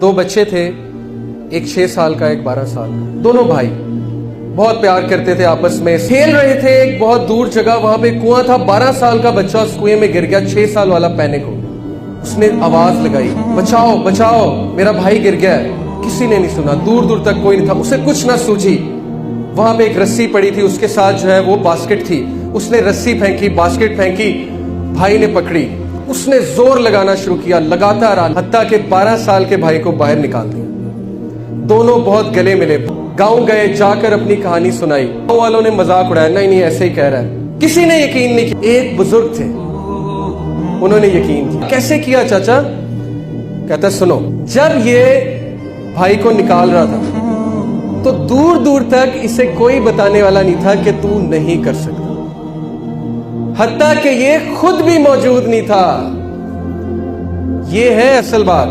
दो बच्चे थे, एक 6 साल का, एक 12 साल का। दोनों भाई बहुत प्यार करते थे आपस में, खेल रहे थे। एक बहुत दूर जगह वहां पे कुआं था। 12 साल का बच्चा उस कुएं में गिर गया। 6 साल वाला पैनिक हो गया। उसने आवाज लगाई, बचाओ बचाओ, मेरा भाई गिर गया है। किसी ने नहीं सुना, दूर दूर तक कोई नहीं था। उसे कुछ ना सूझी। वहां पे एक रस्सी पड़ी थी, उसके साथ जो है वो बास्केट थी। उसने रस्सी फेंकी, बास्केट फेंकी, भाई ने पकड़ी। उसने जोर लगाना शुरू किया, लगाता रहा, हत्ता के 12 साल के भाई को बाहर निकाल दिया। दोनों बहुत गले मिले। गांव गए, जाकर अपनी कहानी सुनाई। गांव वालों ने मजाक उड़ाया, नहीं नहीं ऐसे ही कह रहा है। किसी ने यकीन नहीं किया। एक बुजुर्ग थे, उन्होंने यकीन किया। कैसे किया चाचा? कहता सुनो, जब ये भाई को निकाल रहा था तो दूर दूर तक इसे कोई बताने वाला नहीं था कि तू नहीं कर सकता। हत्ता कि ये खुद भी मौजूद नहीं था। ये है असल बात।